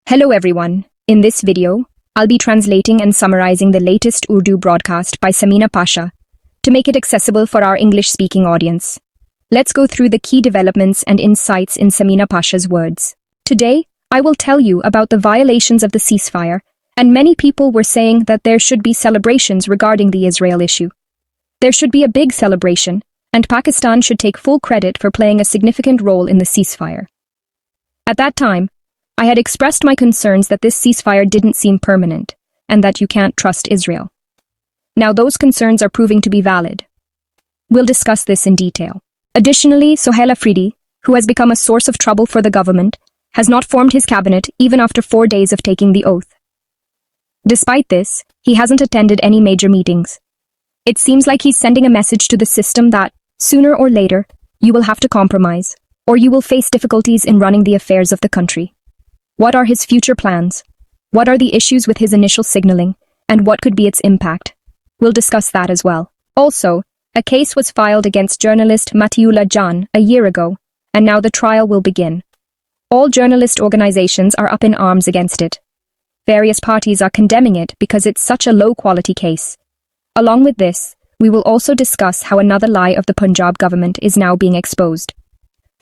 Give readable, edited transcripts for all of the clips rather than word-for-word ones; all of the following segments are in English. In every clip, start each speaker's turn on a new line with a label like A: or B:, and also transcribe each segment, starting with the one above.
A: Hello everyone. In this video, I'll be translating and summarizing the latest Urdu broadcast by Samina Pasha to make it accessible for our English-speaking audience. Let's go through the key developments and insights in Samina Pasha's words. Today, I will tell you about the violations of the ceasefire, and many people were saying that there should be celebrations regarding the Israel issue. There should be a big celebration, and Pakistan should take full credit for playing a significant role in the ceasefire. At that time, I had expressed my concerns that this ceasefire didn't seem permanent, and that you can't trust Israel. Now those concerns are proving to be valid. We'll discuss this in detail. Additionally, Sohail Afridi, who has become a source of trouble for the government, has not formed his cabinet even after 4 days of taking the oath. Despite this, he hasn't attended any major meetings. It seems like he's sending a message to the system that, sooner or later, you will have to compromise, or you will face difficulties in running the affairs of the country. What are his future plans? What are the issues with his initial signaling, and what could be its impact? We'll discuss that as well. Also, a case was filed against journalist Matiullah a year ago, and now the trial will begin. All journalist organizations are up in arms against it. Various parties are condemning it because it's such a low-quality case. Along with this, we will also discuss how another lie of the Punjab government is now being exposed.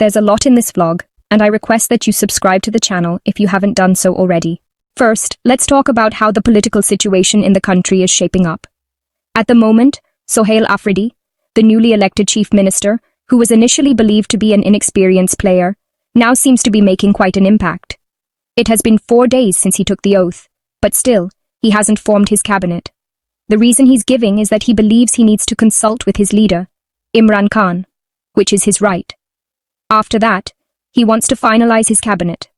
A: There's a lot in this vlog, and I request that you subscribe to the channel if you haven't done so already. First, let's talk about how the political situation in the country is shaping up. At the moment, Sohail Afridi, the newly elected chief minister, who was initially believed to be an inexperienced player, now seems to be making quite an impact. It has been 4 days since he took the oath, but still, he hasn't formed his cabinet. The reason he's giving is that he believes he needs to consult with his leader, Imran Khan, which is his right. After that, he wants to finalize his cabinet.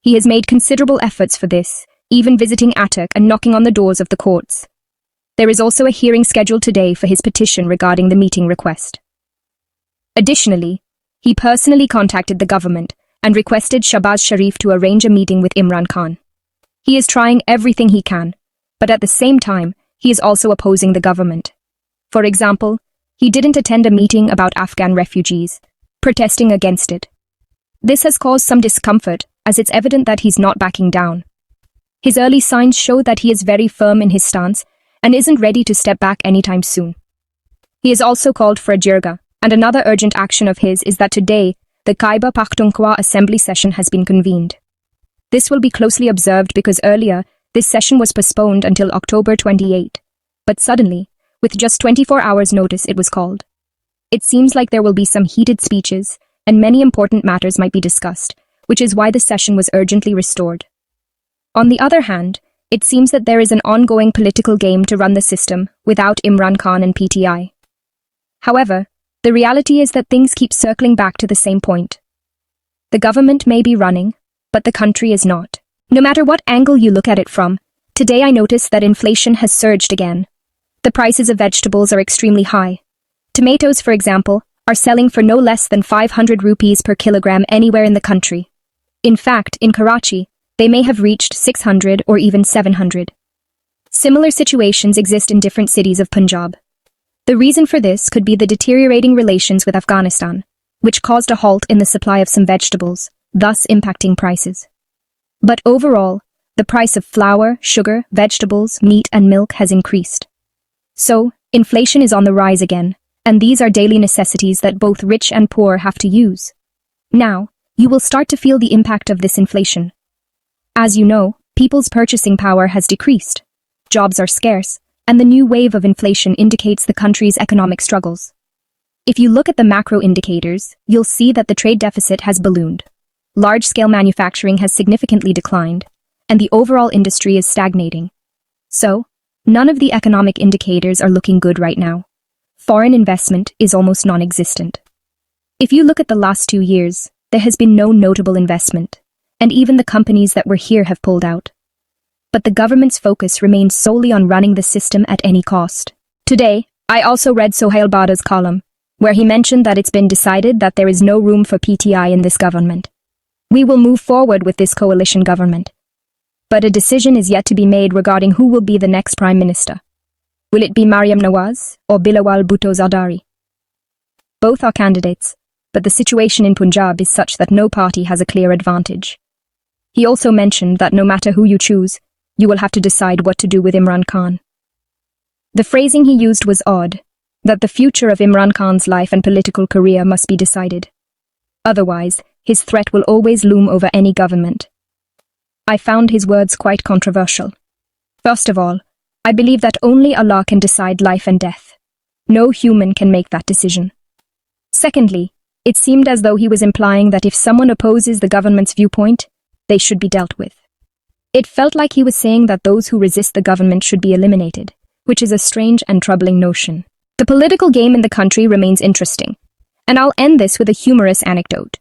A: He has made considerable efforts for this, even visiting Attock and knocking on the doors of the courts. There is also a hearing scheduled today for his petition regarding the meeting request. Additionally, he personally contacted the government and requested Shahbaz Sharif to arrange a meeting with Imran Khan. He is trying everything he can, but at the same time, he is also opposing the government. For example, he didn't attend a meeting about Afghan refugees, protesting against it. This has caused some discomfort, as it's evident that he's not backing down. His early signs show that he is very firm in his stance and isn't ready to step back anytime soon. He has also called for a jirga, and another urgent action of his is that today, the Khyber Pakhtunkhwa Assembly session has been convened. This will be closely observed because earlier, this session was postponed until October 28, but suddenly, with just 24 hours notice, it was called. It seems like there will be some heated speeches, and many important matters might be discussed, which is why the session was urgently restored. On the other hand, it seems that there is an ongoing political game to run the system without Imran Khan and PTI. However, the reality is that things keep circling back to the same point. The government may be running, but the country is not. No matter what angle you look at it from, today I noticed that inflation has surged again. The prices of vegetables are extremely high. Tomatoes, for example, are selling for no less than 500 rupees per kilogram anywhere in the country. In fact, in Karachi, they may have reached 600 or even 700. Similar situations exist in different cities of Punjab. The reason for this could be the deteriorating relations with Afghanistan, which caused a halt in the supply of some vegetables, thus impacting prices. But overall, the price of flour, sugar, vegetables, meat and milk has increased. So, inflation is on the rise again, and these are daily necessities that both rich and poor have to use. Now, you will start to feel the impact of this inflation. As you know, people's purchasing power has decreased. Jobs are scarce, and the new wave of inflation indicates the country's economic struggles. If you look at the macro indicators, you'll see that the trade deficit has ballooned. Large-scale manufacturing has significantly declined, and the overall industry is stagnating. So, none of the economic indicators are looking good right now. Foreign investment is almost non-existent. If you look at the last 2 years, there has been no notable investment, and even the companies that were here have pulled out. But the government's focus remains solely on running the system at any cost. Today, I also read Sohail Bada's column, where he mentioned that it's been decided that there is no room for PTI in this government. We will move forward with this coalition government. But a decision is yet to be made regarding who will be the next Prime Minister. Will it be Maryam Nawaz or Bilawal Bhutto Zardari? Both are candidates, but the situation in Punjab is such that no party has a clear advantage. He also mentioned that no matter who you choose, you will have to decide what to do with Imran Khan. The phrasing he used was odd, that the future of Imran Khan's life and political career must be decided. Otherwise, his threat will always loom over any government. I found his words quite controversial. First of all, I believe that only Allah can decide life and death. No human can make that decision. Secondly, it seemed as though he was implying that if someone opposes the government's viewpoint, they should be dealt with. It felt like he was saying that those who resist the government should be eliminated, which is a strange and troubling notion. The political game in the country remains interesting, and I'll end this with a humorous anecdote.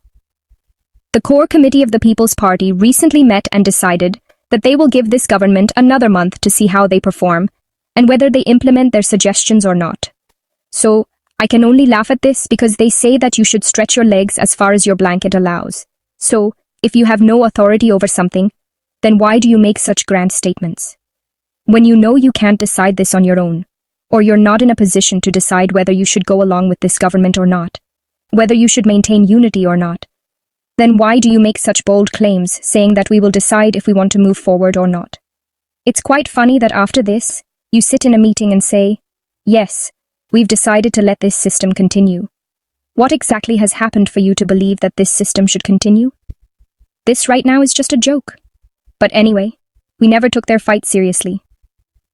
A: The core committee of the People's Party recently met and decided that they will give this government another month to see how they perform and whether they implement their suggestions or not. So, I can only laugh at this because they say that you should stretch your legs as far as your blanket allows. So, if you have no authority over something, then why do you make such grand statements? When you know you can't decide this on your own, or you're not in a position to decide whether you should go along with this government or not, whether you should maintain unity or not, then why do you make such bold claims saying that we will decide if we want to move forward or not? It's quite funny that after this, you sit in a meeting and say, yes, we've decided to let this system continue. What exactly has happened for you to believe that this system should continue? This right now is just a joke. But anyway, we never took their fight seriously.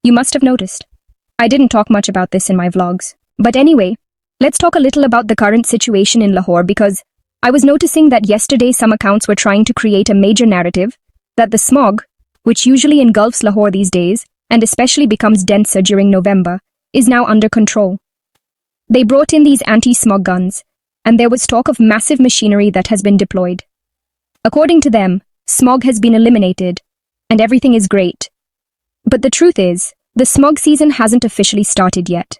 A: You must have noticed. I didn't talk much about this in my vlogs. But anyway, let's talk a little about the current situation in Lahore because I was noticing that yesterday some accounts were trying to create a major narrative that the smog, which usually engulfs Lahore these days, and especially becomes denser during November, is now under control. They brought in these anti-smog guns, and there was talk of massive machinery that has been deployed. According to them, smog has been eliminated, and everything is great. But the truth is, the smog season hasn't officially started yet.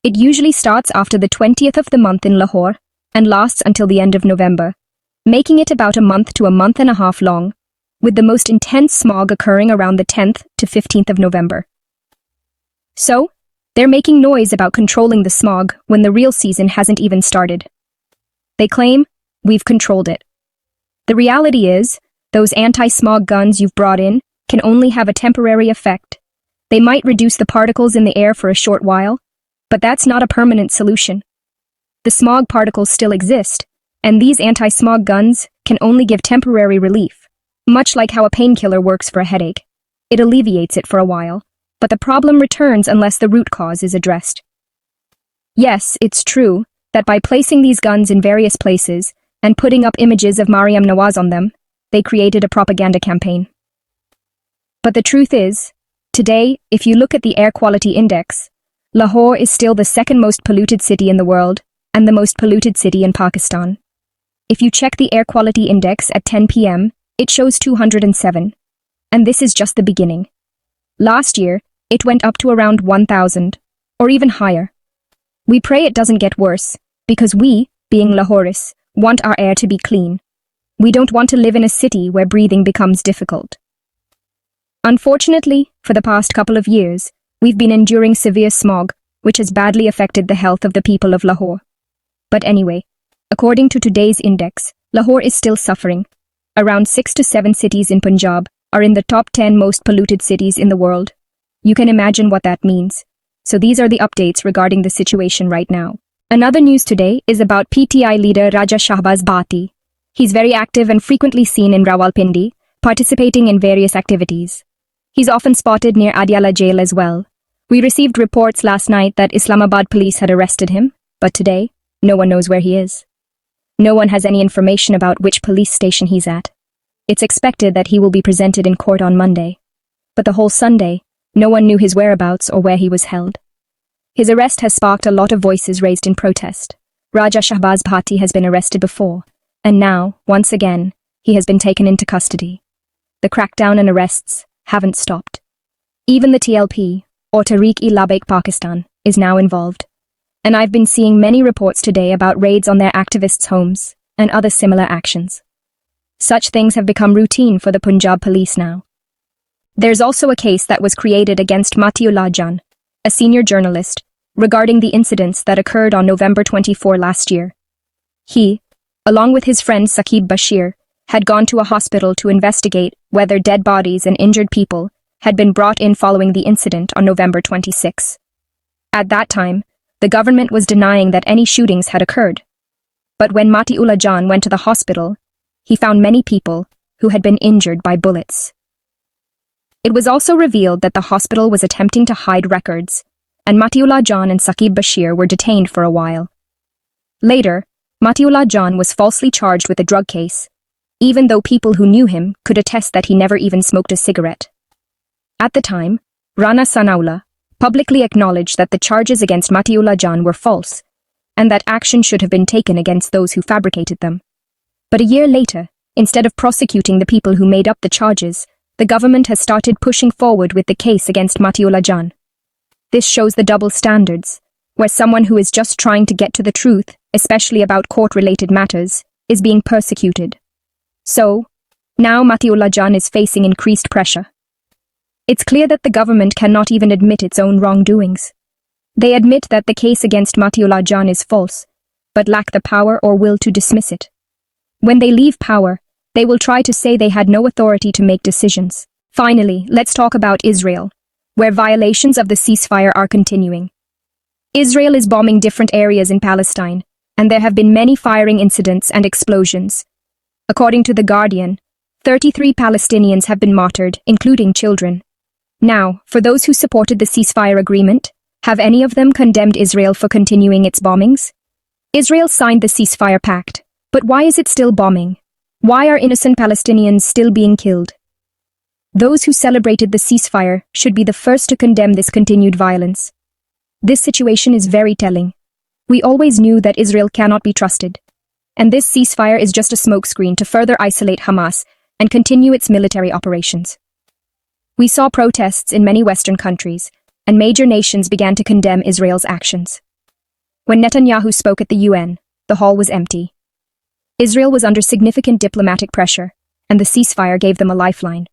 A: It usually starts after the 20th of the month in Lahore and lasts until the end of November, making it about a month to a month and a half long, with the most intense smog occurring around the 10th to 15th of November. So, they're making noise about controlling the smog when the real season hasn't even started. They claim, we've controlled it. The reality is, those anti-smog guns you've brought in can only have a temporary effect. They might reduce the particles in the air for a short while, but that's not a permanent solution. The smog particles still exist, and these anti-smog guns can only give temporary relief, much like how a painkiller works for a headache. It alleviates it for a while, but the problem returns unless the root cause is addressed. Yes, it's true that by placing these guns in various places and putting up images of Maryam Nawaz on them, they created a propaganda campaign. But the truth is, today, if you look at the air quality index, Lahore is still the second most polluted city in the world and the most polluted city in Pakistan. If you check the air quality index at 10 p.m., it shows 207. And this is just the beginning. Last year, it went up to around 1,000, or even higher. We pray it doesn't get worse, because we, being Lahoris, want our air to be clean. We don't want to live in a city where breathing becomes difficult. Unfortunately, for the past couple of years, we've been enduring severe smog, which has badly affected the health of the people of Lahore. But anyway, according to today's index, Lahore is still suffering. Around 6 to 7 cities in Punjab are in the top 10 most polluted cities in the world. You can imagine what that means. So these are the updates regarding the situation right now. Another news today is about PTI leader Raja Shahbaz Bhatti. He's very active and frequently seen in Rawalpindi, participating in various activities. He's often spotted near Adiala jail as well. We received reports last night that Islamabad police had arrested him, but today, no one knows where he is. No one has any information about which police station he's at. It's expected that he will be presented in court on Monday. But the whole Sunday, no one knew his whereabouts or where he was held. His arrest has sparked a lot of voices raised in protest. Raja Shahbaz Bhatti has been arrested before, and now, once again, he has been taken into custody. The crackdown and arrests haven't stopped. Even the TLP, or Tehreek-e-Labbaik Pakistan, is now involved. And I've been seeing many reports today about raids on their activists' homes and other similar actions. Such things have become routine for the Punjab police now. There's also a case that was created against Matiullah, a senior journalist, regarding the incidents that occurred on November 24 last year. He, along with his friend Saqib Bashir, had gone to a hospital to investigate whether dead bodies and injured people had been brought in following the incident on November 26. At that time, the government was denying that any shootings had occurred. But when Matiullah went to the hospital, he found many people who had been injured by bullets. It was also revealed that the hospital was attempting to hide records, and Matiullah and Saqib Bashir were detained for a while. Later, Matiullah was falsely charged with a drug case, even though people who knew him could attest that he never even smoked a cigarette. At the time, Rana Sanaullah publicly acknowledged that the charges against Matiullah were false, and that action should have been taken against those who fabricated them. But a year later, instead of prosecuting the people who made up the charges, the government has started pushing forward with the case against Matiullah. This shows the double standards, where someone who is just trying to get to the truth, especially about court-related matters, is being persecuted. So, now Matiullah is facing increased pressure. It's clear that the government cannot even admit its own wrongdoings. They admit that the case against Matiullah is false, but lack the power or will to dismiss it. When they leave power, they will try to say they had no authority to make decisions. Finally, let's talk about Israel, where violations of the ceasefire are continuing. Israel is bombing different areas in Palestine, and there have been many firing incidents and explosions. According to The Guardian, 33 Palestinians have been martyred, including children. Now, for those who supported the ceasefire agreement, have any of them condemned Israel for continuing its bombings? Israel signed the ceasefire pact, but why is it still bombing? Why are innocent Palestinians still being killed? Those who celebrated the ceasefire should be the first to condemn this continued violence. This situation is very telling. We always knew that Israel cannot be trusted. And this ceasefire is just a smokescreen to further isolate Hamas and continue its military operations. We saw protests in many Western countries, and major nations began to condemn Israel's actions. When Netanyahu spoke at the UN, the hall was empty. Israel was under significant diplomatic pressure, and the ceasefire gave them a lifeline.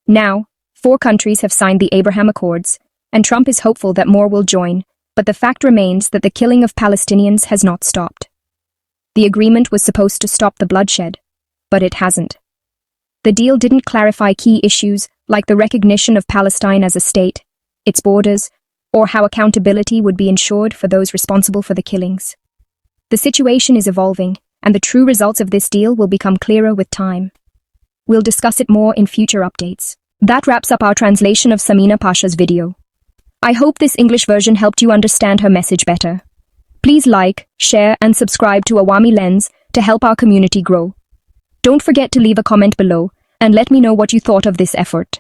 A: Now, 4 countries have signed the Abraham Accords, and Trump is hopeful that more will join, but the fact remains that the killing of Palestinians has not stopped. The agreement was supposed to stop the bloodshed, but it hasn't. The deal didn't clarify key issues like the recognition of Palestine as a state, its borders, or how accountability would be ensured for those responsible for the killings. The situation is evolving, and the true results of this deal will become clearer with time. We'll discuss it more in future updates. That wraps up our translation of Samina Pasha's video. I hope this English version helped you understand her message better. Please like, share, and subscribe to Awami Lens to help our community grow. Don't forget to leave a comment below and let me know what you thought of this effort.